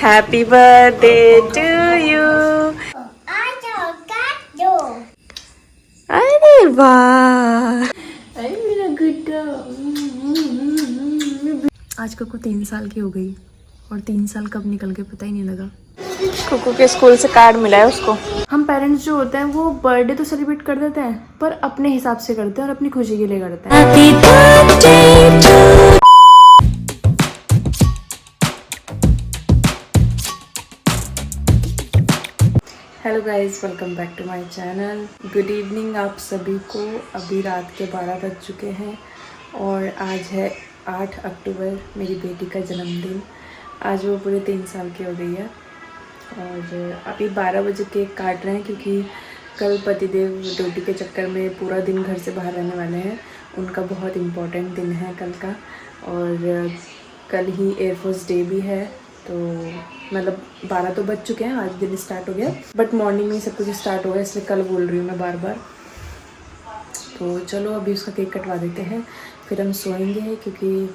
Happy birthday to you. अरे वाह, अरे मेरा गुड्डा। आज कोको 3 साल की हो गई और 3 साल कब निकल गए पता ही नहीं लगा। कोको के स्कूल से कार्ड मिला है उसको। हम पेरेंट्स जो होते हैं वो बर्थडे तो सेलिब्रेट कर देते हैं पर अपने हिसाब से करते हैं और अपनी खुशी के लिए करते हैं। Hello guys, welcome back to my channel. Good evening आप सभी को। अभी रात के 12 बज चुके हैं और आज है 8 अक्टूबर, मेरी बेटी का जन्मदिन। आज वो पूरे 3 साल की हो गई है और अभी 12 बजे केक काट रहे हैं क्योंकि कल पतिदेव ड्यूटी के चक्कर में पूरा दिन घर से बाहर रहने वाले हैं। उनका बहुत इम्पोर्टेंट दिन है कल का और कल ही एयरफोर्स डे भी है। तो मतलब 12 तो बज चुके हैं, आज दिन स्टार्ट हो गया बट मॉर्निंग में सब कुछ स्टार्ट हो गया, इसलिए कल बोल रही हूँ मैं बार बार। तो चलो अभी उसका केक कटवा देते हैं, फिर हम सोएंगे क्योंकि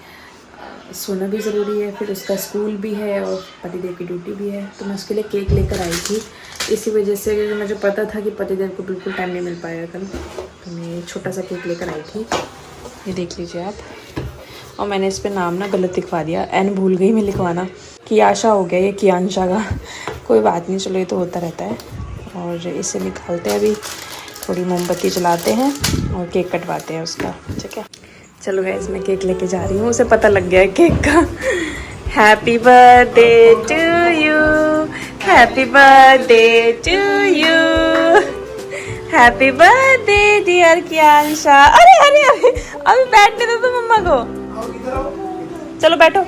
सोना भी ज़रूरी है। फिर उसका स्कूल भी है और पतिदेव की ड्यूटी भी है। तो मैं उसके लिए केक लेकर आई थी, इसी वजह से मुझे पता था कि पतिदेव को बिल्कुल टाइम नहीं मिल पाएगा कल, तो मैं छोटा सा केक लेकर आई थी। ये देख लीजिए आप। और मैंने इस पर नाम ना गलत लिखवा दिया, एन भूल गई मैं लिखवाना। कियाशा हो गया ये कियांशा का, कोई बात नहीं, चलो ये तो होता रहता है। और इसे निकालते हैं, अभी थोड़ी मोमबत्ती जलाते हैं और केक कटवाते हैं उसका, ठीक है। चलो गाइस, मैं केक लेके जा रही हूँ, उसे पता लग गया है केक का। Happy birthday to you, happy birthday to you, happy birthday dear Kiyansha. अरे अरे अरे, अभी बैठने दो तो मम्मा को। चलो बैठो,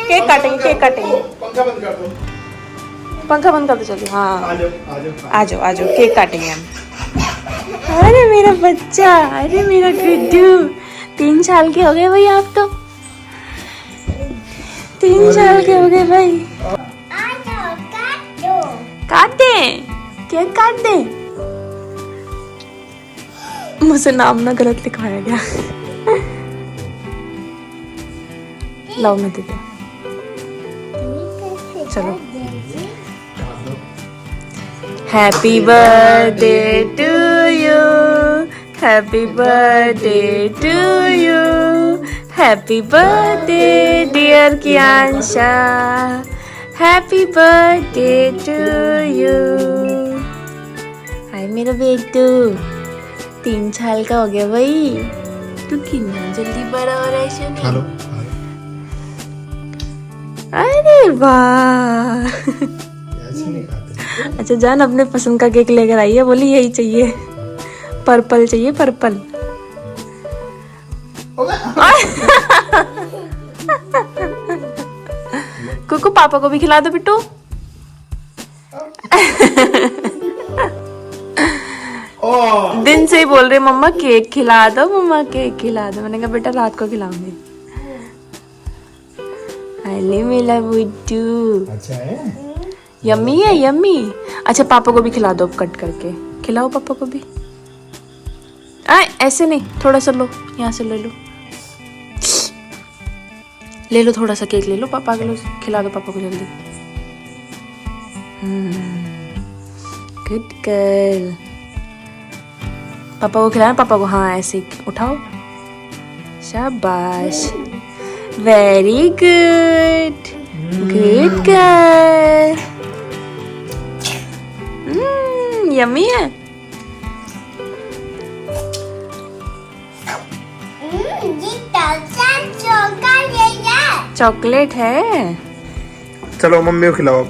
केक काटेंगे, केक काटेंगे। पंखा बंद कर दो, पंखा बंद कर दो, चलो। हाँ आ जाओ, केक काटेंगे हम। अरे मेरा बच्चा, अरे मेरा गुड्डू, 3 साल के हो गए भाई आप तो। 3 साल के हो गए भाई। काट दे, केक काट दे। मुझसे नाम ना गलत लिखवाया गया। लाओ मैं देती हूँ, चलो। Happy birthday to you, happy birthday to you, happy birthday dear Kiyansha, happy birthday to you. हाय मेरा बेटू, 3 साल का हो गया भाई। तू कितना जल्दी बड़ा हो रहा है सुनी। अरे वाह। अच्छा जान अपने पसंद का केक लेकर आई है, बोली यही चाहिए, पर्पल चाहिए, पर्पल। कुकू पापा को भी खिला दो बिट्टू। दिन से ही बोल रहे मम्मा केक खिला दो, मम्मा केक खिला दो। मैंने कहा बेटा रात को खिलाऊंगी। अरे मेरा बुड्डू, अच्छा है, यम्मी है, यम्मी। अच्छा पापा को भी खिला दो, अब कट करके खिलाओ पापा को भी। ऐसे नहीं, थोड़ा सा लो, यहाँ से ले लो, ले लो थोड़ा सा केक ले लो पापा के लो, खिला दो पापा को जल्दी। Good girl. पापा को खिलाना, पापा को, हाँ ऐसे उठाओ, शाबाश, very good, good girl. Yummy है। चॉकलेट है। चलो मम्मी को खिलाओ।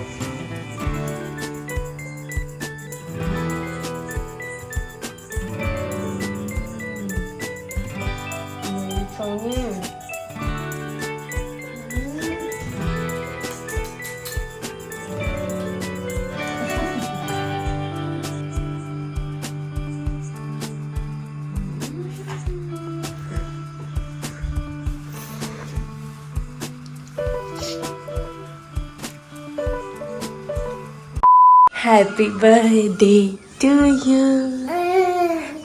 Happy birthday to you,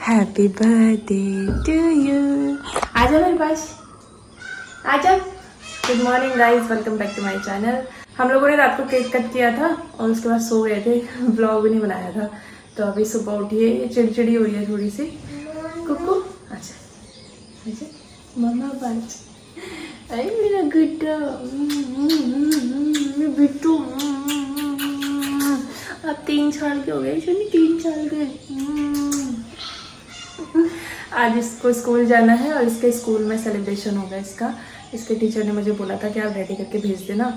happy birthday to you. आ जाओ मेरे पास, आ जाओ। Good morning guys, welcome back to my channel. हम लोगों ने रात को केक कट किया था और उसके बाद सो गए थे, ब्लॉग भी नहीं बनाया था। तो अभी सुबह उठी है, ये चिड़चिड़ी हो रही है थोड़ी सी। कुकू अच्छा मम्मा बात, अरे मेरा गुड्डा बिट्टू, अब 3 साल के हो गए, 3 साल के। आज इसको स्कूल जाना है और इसके स्कूल में सेलिब्रेशन होगा इसका। इसके टीचर ने मुझे बोला था कि आप रेडी करके भेज देना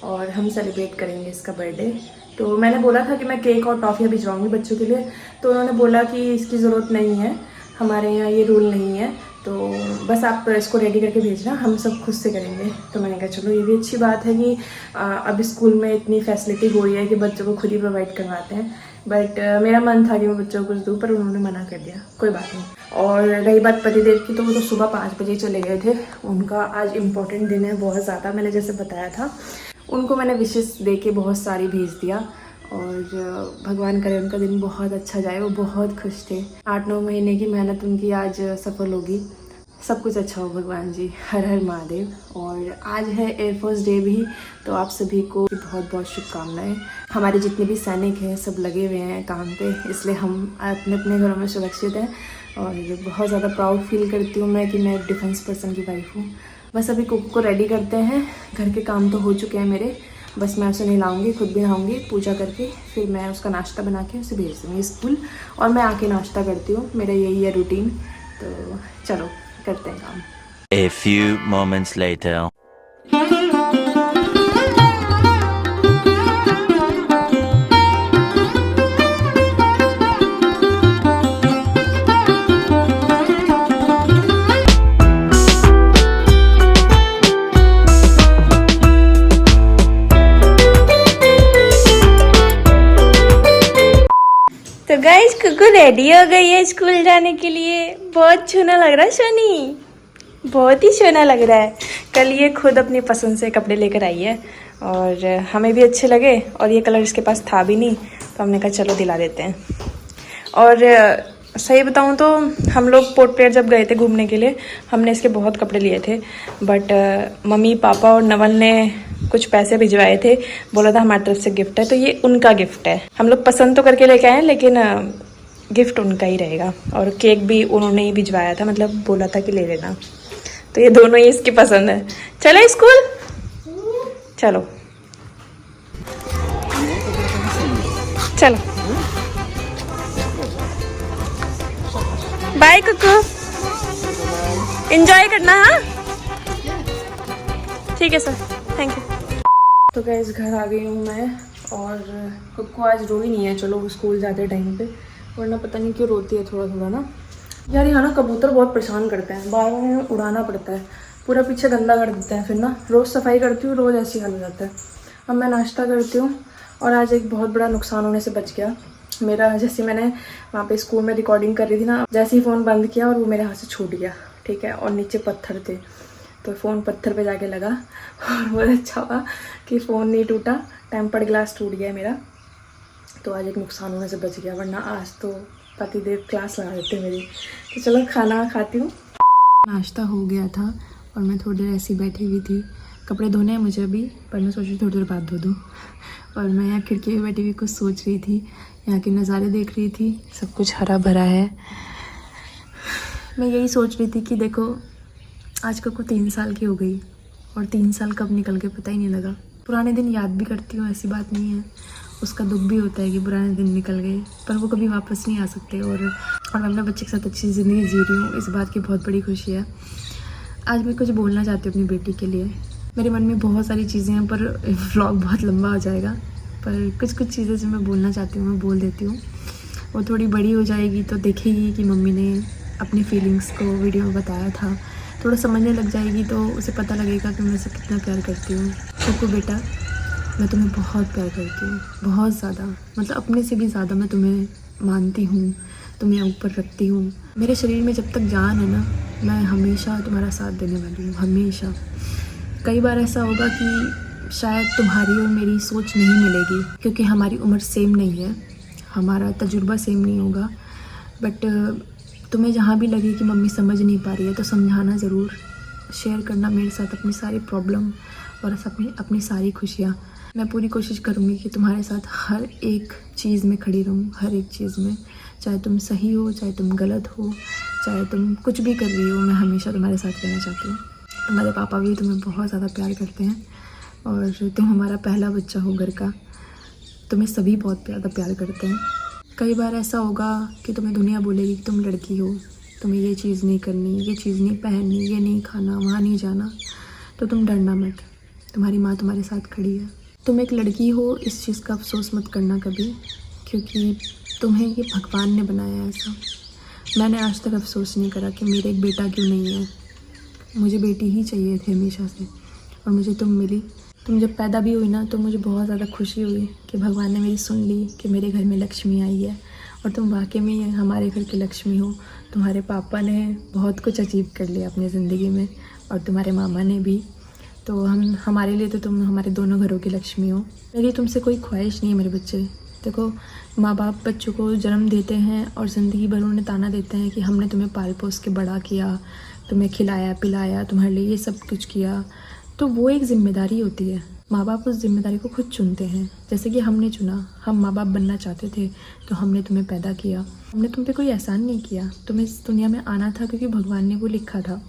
और हम सेलिब्रेट करेंगे इसका बर्थडे। तो मैंने बोला था कि मैं केक और टॉफ़ियाँ भिजवाऊंगी बच्चों के लिए, तो उन्होंने बोला कि इसकी ज़रूरत नहीं है, हमारे यहाँ ये रूल नहीं है, तो बस आप इसको रेडी करके भेजना, हम सब खुद से करेंगे। तो मैंने कहा चलो ये भी अच्छी बात है कि अब स्कूल में इतनी फैसिलिटी हो रही है कि बच्चों को खुद ही प्रोवाइड करवाते हैं। बट मेरा मन था कि मैं बच्चों को कुछ दूँ, पर उन्होंने मना कर दिया, कोई बात नहीं। और रही बात पतिदेव की, तो वो तो सुबह 5 बजे चले गए थे। उनका आज इम्पोर्टेंट दिन है बहुत ज़्यादा, मैंने जैसे बताया था। उनको मैंने विशेष दे के बहुत सारी भेज दिया और भगवान करे उनका दिन बहुत अच्छा जाए। वो बहुत खुश थे, 8-9 महीने की मेहनत उनकी आज सफल होगी। सब कुछ अच्छा हो भगवान जी, हर हर महादेव। और आज है एयरफोर्स डे भी, तो आप सभी को बहुत बहुत शुभकामनाएं। हमारे जितने भी सैनिक हैं सब लगे हुए हैं काम पे, इसलिए हम अपने अपने घरों में सुरक्षित हैं। और बहुत ज़्यादा प्राउड फील करती हूँ मैं कि मैं एक डिफेंस पर्सन की वाइफ हूँ। बस अभी कुक को रेडी करते हैं, घर के काम तो हो चुके हैं मेरे, बस मैं उसे नहलाऊंगी, खुद भी नहाऊंगी पूजा करके, फिर मैं उसका नाश्ता बना के उसे भेज दूँगी स्कूल। और मैं आके नाश्ता करती हूँ, मेरा यही है रूटीन। तो चलो करते हैं काम। A few moments later. तो गाइस कुकू रेडी हो गई है स्कूल जाने के लिए। बहुत सोना लग रहा है सोनी, बहुत ही सोना लग रहा है। कल ये खुद अपनी पसंद से कपड़े लेकर आई है और हमें भी अच्छे लगे, और ये कलर इसके पास था भी नहीं, तो हमने कहा चलो दिला देते हैं। और सही बताऊं तो हम लोग पोर्ट पेयर जब गए थे घूमने के लिए, हमने इसके बहुत कपड़े लिए थे, बट मम्मी पापा और नवल ने कुछ पैसे भिजवाए थे, बोला था हमारी तरफ से गिफ्ट है, तो ये उनका गिफ्ट है। हम लोग पसंद तो करके लेके आए, लेकिन गिफ्ट उनका ही रहेगा। और केक भी उन्होंने ही भिजवाया था, मतलब बोला था कि ले लेना, तो ये दोनों ही इसकी पसंद है। चलो स्कूल चलो, चलो बाय कुकू, एंजॉय करना। हाँ ठीक है सर, थैंक यू। तो गाइस घर आ गई हूँ मैं, और कुकू आज रोई नहीं है, चलो स्कूल जाते टाइम पे, वरना पता नहीं क्यों रोती है थोड़ा थोड़ा ना। यार यहाँ ना कबूतर बहुत परेशान करते हैं, बार बार उड़ाना पड़ता है, पूरा पीछे गंदा कर देते हैं, फिर ना रोज़ सफाई करती हूँ, रोज़ ऐसी हाल हो जाता है। अब मैं नाश्ता करती हूँ, और आज एक बहुत बड़ा नुकसान होने से बच गया मेरा। जैसे मैंने वहाँ पे स्कूल में रिकॉर्डिंग कर रही थी ना, जैसे ही फ़ोन बंद किया और वो मेरे हाथ से छूट गया, ठीक है, और नीचे पत्थर थे, तो फ़ोन पत्थर पे जाके लगा, और बहुत अच्छा हुआ कि फ़ोन नहीं टूटा, टेम्पर्ड ग्लास टूट गया मेरा। तो आज एक नुकसान होने से बच गया, वरना आज तो पतिदेव क्लास लगा देते मेरी। तो चलो खाना खाती हूँ। नाश्ता हो गया था और मैं थोड़ी देर ऐसी बैठी हुई थी, कपड़े धोने हैं मुझे अभी, पर मैं सोची थोड़ी देर बाद धो दूँ। और मैं यहाँ खिड़की में बैठी हुई कुछ सोच रही थी, यहाँ के नज़ारे देख रही थी, सब कुछ हरा भरा है। मैं यही सोच रही थी कि देखो आज को 3 साल की हो गई, और 3 साल कब निकल के पता ही नहीं लगा। पुराने दिन याद भी करती हूँ, ऐसी बात नहीं है, उसका दुख भी होता है कि पुराने दिन निकल गए, पर वो कभी वापस नहीं आ सकते। और मैं अपने बच्चे के साथ अच्छी ज़िंदगी जी रही हूँ, इस बात की बहुत बड़ी खुशी है। आज मैं कुछ बोलना चाहती हूँ अपनी बेटी के लिए। मेरे मन में बहुत सारी चीज़ें हैं, पर व्लॉग बहुत लंबा हो जाएगा, पर कुछ चीज़ें जो मैं बोलना चाहती हूँ मैं बोल देती हूँ। वो थोड़ी बड़ी हो जाएगी तो देखेगी कि मम्मी ने अपनी फीलिंग्स को वीडियो में बताया था, थोड़ा समझने लग जाएगी, तो उसे पता लगेगा कि मैं उसे कितना प्यार करती हूँ। कुकू बेटा, मैं तुम्हें बहुत प्यार करती हूँ, बहुत ज़्यादा, मतलब अपने से भी ज़्यादा मैं तुम्हें मानती हूँ, तुम्हें ऊपर रखती हूँ। मेरे शरीर में जब तक जान है ना, मैं हमेशा तुम्हारा साथ देने वाली हूँ, हमेशा। कई बार ऐसा होगा कि शायद तुम्हारी और मेरी सोच नहीं मिलेगी, क्योंकि हमारी उम्र सेम नहीं है, हमारा तजुर्बा सेम नहीं होगा, बट तुम्हें जहाँ भी लगे कि मम्मी समझ नहीं पा रही है तो समझाना ज़रूर, शेयर करना मेरे साथ अपनी सारी प्रॉब्लम और अपनी सारी खुशियाँ। मैं पूरी कोशिश करूँगी कि तुम्हारे साथ हर एक चीज़ में खड़ी रहूँ, हर एक चीज़ में, चाहे तुम सही हो, चाहे तुम गलत हो, चाहे तुम कुछ भी कर रही हो, मैं हमेशा तुम्हारे साथ रहना चाहती हूँ। तुम्हारे पापा भी तुम्हें बहुत ज़्यादा प्यार करते हैं और तुम हमारा पहला बच्चा हो घर का, तुम्हें सभी बहुत ज़्यादा प्यार करते हैं। कई बार ऐसा होगा कि तुम्हें दुनिया बोलेगी कि तुम लड़की हो, तुम्हें ये चीज़ नहीं करनी, ये चीज़ नहीं पहननी, ये नहीं खाना, वहाँ नहीं जाना, तो तुम डरना मत, तुम्हारी माँ तुम्हारे साथ खड़ी है। तुम एक लड़की हो, इस चीज़ का अफसोस मत करना कभी, क्योंकि तुम्हें ये भगवान ने बनाया है ऐसा। मैंने आज तक अफसोस नहीं करा कि मेरे एक बेटा क्यों नहीं है, मुझे बेटी ही चाहिए थी हमेशा से, और मुझे तुम मिली। तुम जब पैदा भी हुई ना, तो मुझे बहुत ज़्यादा खुशी हुई कि भगवान ने मेरी सुन ली कि मेरे घर में लक्ष्मी आई है, और तुम वाकई में हमारे घर की लक्ष्मी हो। तुम्हारे पापा ने बहुत कुछ अचीव कर लिया अपनी ज़िंदगी में, और तुम्हारे मामा ने भी, तो हमारे लिए तो तुम हमारे दोनों घरों की लक्ष्मी हो। मेरी तुमसे कोई ख्वाहिश नहीं है मेरे बच्चे। देखो, माँ बाप बच्चों को जन्म देते हैं और ज़िंदगी भर उन्हें ताना देते हैं कि हमने तुम्हें पाल पोस के बड़ा किया, तुम्हें खिलाया पिलाया, तुम्हारे लिए ये सब कुछ किया, तो वो एक ज़िम्मेदारी होती है। माँ बाप उस ज़िम्मेदारी को खुद चुनते हैं, जैसे कि हमने चुना, हम माँ बाप बनना चाहते थे तो हमने तुम्हें पैदा किया। हमने तुम पे कोई एहसान नहीं किया, तुम्हें इस दुनिया में आना था क्योंकि भगवान ने वो लिखा था।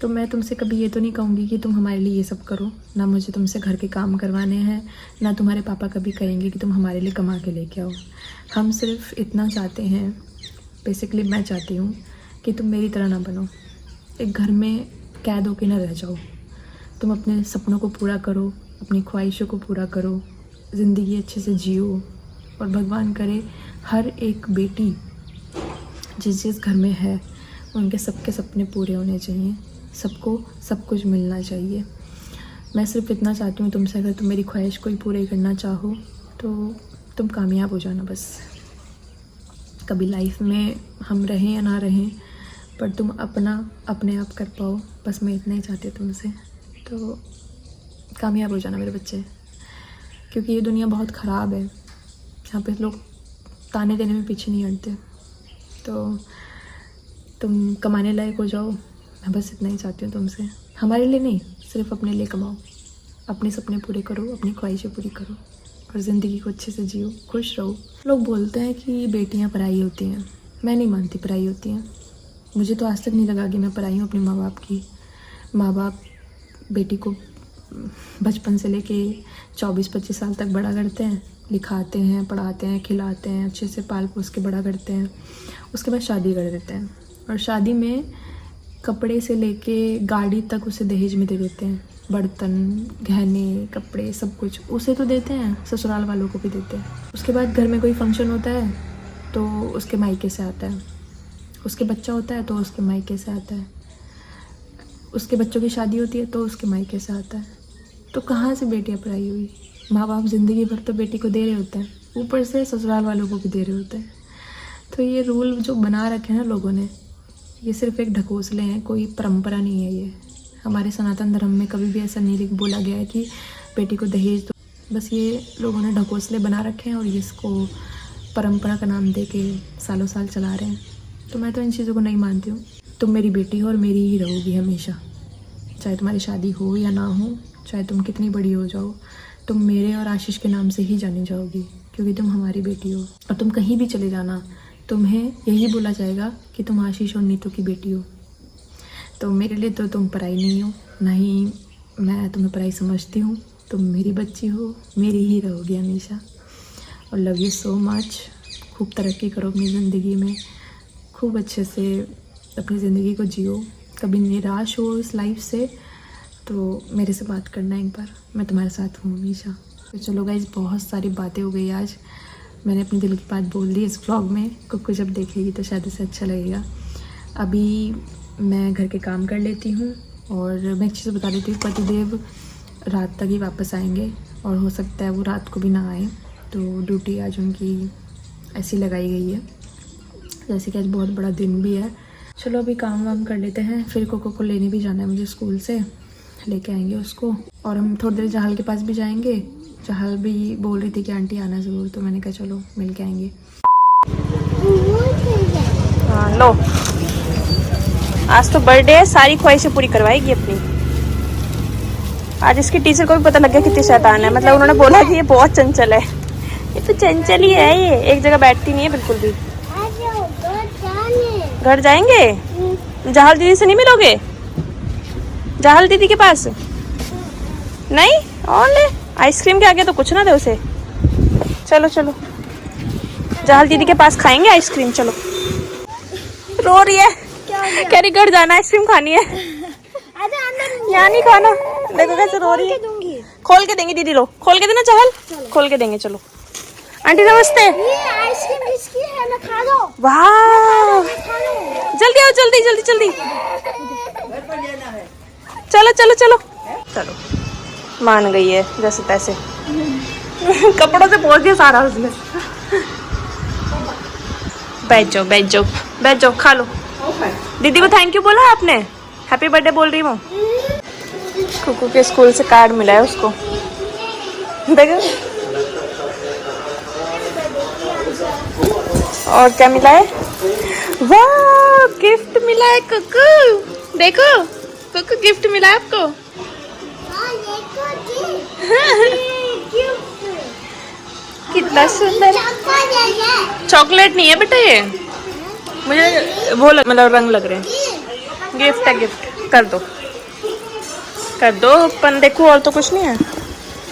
तो मैं तुमसे कभी ये तो नहीं कहूँगी कि तुम हमारे लिए ये सब करो, ना मुझे तुमसे घर के काम करवाने हैं, ना तुम्हारे पापा कभी कहेंगे कि तुम हमारे लिए कमा के लेके आओ। हम सिर्फ इतना चाहते हैं, बेसिकली मैं चाहती हूँ कि तुम मेरी तरह ना बनो, एक घर में कैद होके ना रह जाओ। तुम अपने सपनों को पूरा करो, अपनी ख्वाहिशों को पूरा करो, ज़िंदगी अच्छे से जियो, और भगवान करे हर एक बेटी जिस घर में है उनके सबके सपने पूरे होने चाहिए, सबको सब कुछ मिलना चाहिए। मैं सिर्फ इतना चाहती हूँ तुमसे, अगर तुम मेरी ख्वाहिश कोई पूरी करना चाहो तो तुम कामयाब हो जाना बस। कभी लाइफ में हम रहें या ना रहें, पर तुम अपने आप कर पाओ, बस मैं इतना ही चाहती हूँ तुमसे। तो कामयाब हो जाना मेरे बच्चे, क्योंकि ये दुनिया बहुत ख़राब है, यहाँ पे लोग ताने देने में पीछे नहीं हटते। तो तुम कमाने लायक हो जाओ, मैं बस इतना ही चाहती हूँ तुमसे। हमारे लिए नहीं, सिर्फ अपने लिए कमाओ, अपने सपने पूरे करो, अपनी ख्वाहिशें पूरी करो, और ज़िंदगी को अच्छे से जियो, खुश रहो। लोग बोलते हैं कि बेटियाँ पराई होती हैं, मैं नहीं मानती पराई होती हैं। मुझे तो आज तक नहीं लगा कि मैं पराई हूँ अपने माँ बाप की। माँ बाप बेटी को बचपन से लेके 24-25 साल तक बड़ा करते हैं, लिखाते हैं, पढ़ाते हैं, खिलाते हैं, अच्छे से पाल पोस के बड़ा करते हैं, उसके बाद शादी कर देते हैं, और शादी में कपड़े से लेके गाड़ी तक उसे दहेज में दे देते हैं। बर्तन, गहने, कपड़े, सब कुछ उसे तो देते हैं, ससुराल वालों को भी देते हैं। उसके बाद घर में कोई फंक्शन होता है तो उसके मायके से आता है, उसके बच्चा होता है तो उसके मायके से आता है, उसके बच्चों की शादी होती है तो उसके मायके से आता है। तो कहाँ से बेटियाँ पराई हुई? माँ बाप ज़िंदगी भर तो बेटी को दे रहे होते हैं, ऊपर से ससुराल वालों को भी दे रहे होते हैं। तो ये रूल जो बना रखे हैं ना लोगों ने, ये सिर्फ एक ढकोसले हैं, कोई परंपरा नहीं है। ये हमारे सनातन धर्म में कभी भी ऐसा नहीं बोला गया है कि बेटी को दहेज दो। बस ये लोगों ने ढकोसले बना रखे हैं और इसको परंपरा का नाम दे के सालों साल चला रहे हैं। तो मैं तो इन चीज़ों को नहीं मानती हूँ। तुम मेरी बेटी हो और मेरी ही रहोगी हमेशा, चाहे तुम्हारी शादी हो या ना हो, चाहे तुम कितनी बड़ी हो जाओ, तुम मेरे और आशीष के नाम से ही जानी जाओगी, क्योंकि तुम हमारी बेटी हो। और तुम कहीं भी चले जाना, तुम्हें यही बोला जाएगा कि तुम आशीष और नीतू की बेटी हो। तो मेरे लिए तो तुम पराई नहीं हो, ना ही मैं तुम्हें पराई समझती हूँ। तुम मेरी बच्ची हो, मेरी ही रहोगी हमेशा। और लव यू सो मच। खूब तरक्की करो अपनी ज़िंदगी में, खूब अच्छे से अपनी ज़िंदगी को जियो। कभी निराश हो इस लाइफ से तो मेरे से बात करना एक बार, मैं तुम्हारे साथ हूँ हमेशा। तो चलो गाइस, बहुत सारी बातें हो गई आज, मैंने अपनी दिल की बात बोल दी इस व्लॉग में। कुक्कू जब देखेगी तो शायद उसे अच्छा लगेगा। अभी मैं घर के काम कर लेती हूँ, और मैं एक चीज़ बता देती हूँ, पतिदेव रात तक ही वापस आएंगे, और हो सकता है वो रात को भी ना आए। तो ड्यूटी आज उनकी ऐसी लगाई गई है, जैसे कि आज बहुत बड़ा दिन भी है। चलो अभी काम वाम कर लेते हैं, फिर कोको को लेने भी जाना है मुझे स्कूल से, लेके आएंगे उसको। और हम थोड़ी देर जहाल के पास भी जाएंगे। जहाल भी बोल रही थी कि आंटी आना ज़रूर, तो मैंने कहा चलो मिल के आएंगे। हाँ लो, आज तो बर्थडे है, सारी ख्वाहिशें पूरी करवाएगी अपनी। आज इसकी टीचर को भी पता लग गया कितनी शैतान है, मतलब उन्होंने बोला कि ये बहुत चंचल है। ये तो चंचल ही है, ये एक जगह बैठती नहीं है बिल्कुल भी। घर जाएंगे? जहाल दीदी से नहीं मिलोगे? जहाल दीदी के पास नहीं? और ले आइसक्रीम के आगे तो कुछ ना दे उसे। चलो चलो जहाल दीदी के पास खाएंगे आइसक्रीम। चलो रो रही है, कह रही घर जाना आइसक्रीम खानी है। यहाँ नहीं खाना, देखो कैसे रो रही है। खोल के देंगे दीदी, लो खोल के देना चाहल, खोल के देंगे। चलो आंटी नमस्ते। आइसक्रीम इसकी है, मैं खा लो। वाह जल्दी आओ, जल्दी जल्दी जल्दी। चलो चलो चलो चलो, मान गई है जैसे तैसे। कपड़ों से पोंछ दिया सारा उसने। बैठ जाओ बैठ जाओ बैठ जाओ, खा लो। दीदी को थैंक यू बोला आपने? हैप्पी बर्थडे बोल रही हूँ। कुकू के स्कूल से कार्ड मिला है उसको, देखो। और क्या मिला है? वाह गिफ्ट मिला है कुकू, देखो कुकू गिफ्ट मिला है आपको। कितना सुंदर। चॉकलेट नहीं है बेटा, ये मुझे वो मतलब रंग लग रहे हैं। गिफ्ट है, गिफ्ट कर दो कर दो। पन देखो और तो कुछ नहीं है।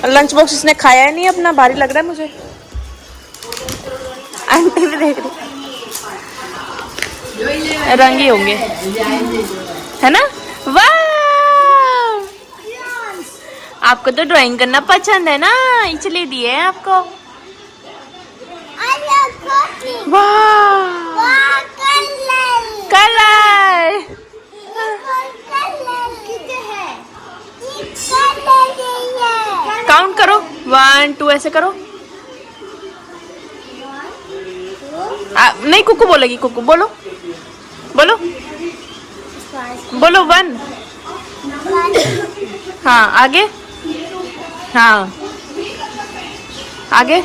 लंच बॉक्स इसने खाया नहीं अपना, भारी लग रहा है मुझे। आंटी भी देख रही, रंग ही होंगे है ना? वाह आपको तो ड्राइंग करना पसंद है ना, इसलिए दिए हैं आपको। वाह कलर काउंट करो, 1 2 ऐसे करो। नहीं कुकू बोलेगी, कुकू बोलो बोलो बोलो 1। हाँ आगे, हाँ आगे।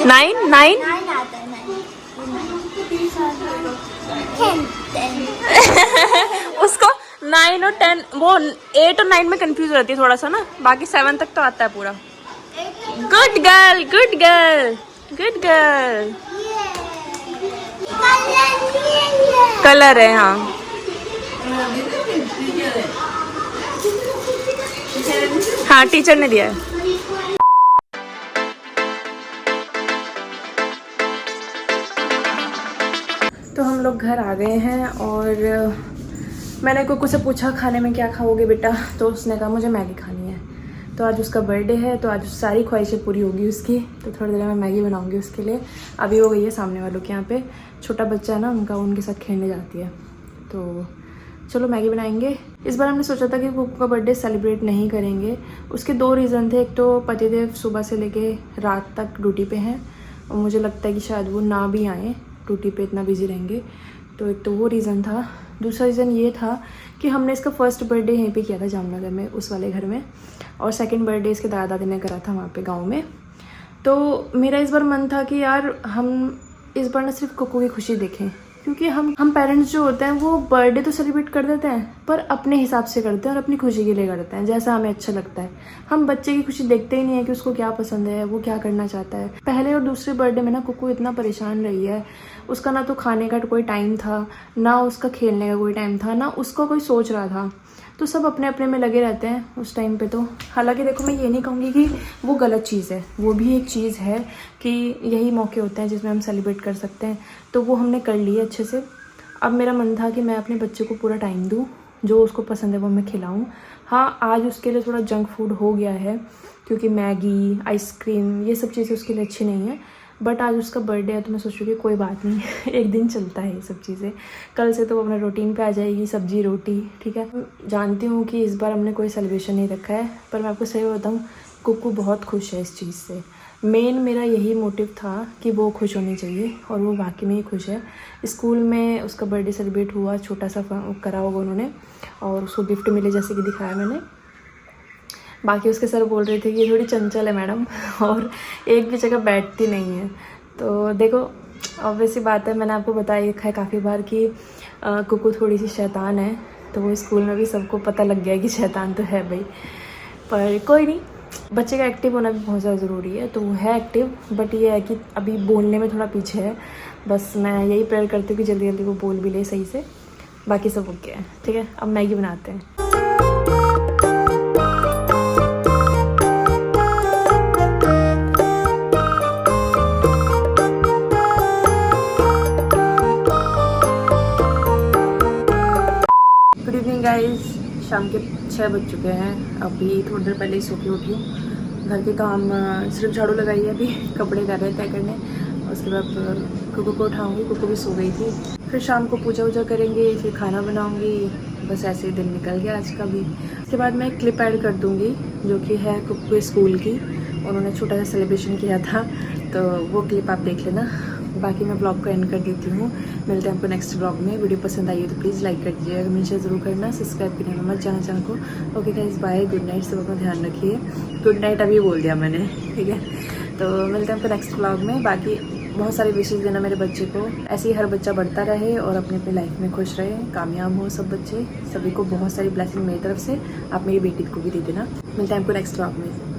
9 उसको 9 और 10, वो 8 और 9 में कंफ्यूज रहती है थोड़ा सा ना, बाकी 7 तक तो आता है पूरा। Good girl good girl good girl. Colour है हाँ। हाँ टीचर ने दिया है। तो हम लोग घर आ गए हैं और मैंने कुकू से पूछा खाने में क्या खाओगे बेटा, तो उसने कहा मुझे मैगी खानी है। तो आज उसका बर्थडे है, तो आज सारी ख्वाहिशें पूरी होगी उसकी। तो थोड़ी देर में मैगी बनाऊंगी उसके लिए। अभी वो गई है सामने वालों के यहाँ पे, छोटा बच्चा है ना उनका, उनके साथ खेलने जाती है। तो चलो मैगी बनाएंगे। इस बार हमने सोचा था कि कुकू का बर्थडे सेलिब्रेट नहीं करेंगे। उसके 2 रीज़न थे। एक तो पतिदेव सुबह से लेके रात तक ड्यूटी पे हैं और मुझे लगता है कि शायद वो ना भी आएँ, ड्यूटी पे इतना बिजी रहेंगे। तो एक तो वो रीज़न था। दूसरा रीज़न ये था कि हमने इसका फर्स्ट बर्थडे यहीं पे किया था जामनगर में, उस वाले घर में, और सेकंड बर्थडे इसके दादा दादी ने करा था वहाँ पे गांव में। तो मेरा इस बार मन था कि यार हम इस बार ना सिर्फ कुकू की खुशी देखें, क्योंकि हम पेरेंट्स जो होते हैं वो बर्थडे तो सेलिब्रेट कर देते हैं पर अपने हिसाब से करते हैं और अपनी खुशी के लिए करते हैं, जैसा हमें अच्छा लगता है। हम बच्चे की खुशी देखते ही नहीं है कि उसको क्या पसंद है, वो क्या करना चाहता है। पहले और दूसरे बर्थडे में ना कुकू इतना परेशान रही है। उसका ना तो खाने का कोई टाइम था, ना उसका खेलने का कोई टाइम था, ना उसका कोई सोच रहा था। तो सब अपने अपने में लगे रहते हैं उस टाइम पे। तो हालांकि देखो मैं ये नहीं कहूँगी कि वो गलत चीज़ है, वो भी एक चीज़ है कि यही मौके होते हैं जिसमें हम सेलिब्रेट कर सकते हैं। तो वो हमने कर लिए अच्छे से। अब मेरा मन था कि मैं अपने बच्चे को पूरा टाइम दूँ, जो उसको पसंद है वो मैं खिलाऊँ। हाँ आज उसके लिए थोड़ा जंक फूड हो गया है, क्योंकि मैगी आइसक्रीम ये सब चीज़ें उसके लिए अच्छी नहीं है। बट आज उसका बर्थडे है तो मैं सोच रही हूँ कि कोई बात नहीं, एक दिन चलता है ये सब चीज़ें। कल से तो वो अपना रूटीन पे आ जाएगी, सब्जी रोटी, ठीक है। जानती हूँ कि इस बार हमने कोई सेलिब्रेशन नहीं रखा है, पर मैं आपको सही बताऊँ कुकू बहुत खुश है इस चीज़ से। मेन मेरा यही मोटिव था कि वो खुश होनी चाहिए और वो वाकई में ही खुश है। स्कूल में उसका बर्थडे सेलिब्रेट हुआ, छोटा सा करा होगा उन्होंने, और उसको गिफ्ट मिले जैसे कि दिखाया मैंने। बाकी उसके सर बोल रहे थे कि ये थोड़ी चंचल है मैडम और एक भी जगह बैठती नहीं है। तो देखो ऑब्वियस सी बात है, मैंने आपको बताया है काफ़ी बार कि कुकू थोड़ी सी शैतान है, तो वो स्कूल में भी सबको पता लग गया कि शैतान तो है भाई। पर कोई नहीं, बच्चे का एक्टिव होना भी बहुत ज़्यादा ज़रूरी है, तो वो है एक्टिव, बट ये है कि अभी बोलने में थोड़ा पीछे है। बस मैं यही प्रेयर करती हूँ कि जल्दी जल्दी वो बोल भी ले सही से। बाकी सब ओके है। ठीक है, अब मैगी बनाते हैं। गुड इवनिंग गाइस, शाम के 6 बज चुके हैं। अभी थोड़ी देर पहले ही सो के उठी हूँ। घर के काम सिर्फ झाड़ू लगाई है, अभी कपड़े कर रहे तय करने। उसके बाद कुकू को उठाऊँगी, कुकू भी सो गई थी। फिर शाम को पूजा वूजा करेंगे, फिर खाना बनाऊँगी। बस ऐसे ही दिन निकल गया आज का भी। उसके बाद मैं एक क्लिप ऐड कर दूँगी जो कि है कुकू के स्कूल की। उन्होंने छोटा सा सेलिब्रेशन किया था, तो वो क्लिप आप देख लेना। बाकी मैं ब्लॉग को एंड कर देती हूँ। मिलते हैं आपको नेक्स्ट ब्लॉग में। वीडियो पसंद आई है तो प्लीज़ लाइक कर दीजिए, हमेशा ज़रूर करना, सब्सक्राइब करने में मत जाना चैनल को। Okay guys, bye, good night, सब अपना ध्यान रखिए। गुड नाइट अभी बोल दिया मैंने, ठीक है। तो मिलते हैं आपको नेक्स्ट ब्लॉग में। बाकी बहुत सारी विशेष देना मेरे बच्चे को, ऐसे ही हर बच्चा बढ़ता रहे और अपने अपनी लाइफ में खुश रहे, कामयाब हो सब बच्चे। सभी को बहुत सारी ब्लेसिंग मेरी तरफ से, आप मेरी बेटी को भी दे देना। मिलते हैं आपको नेक्स्ट ब्लॉग में।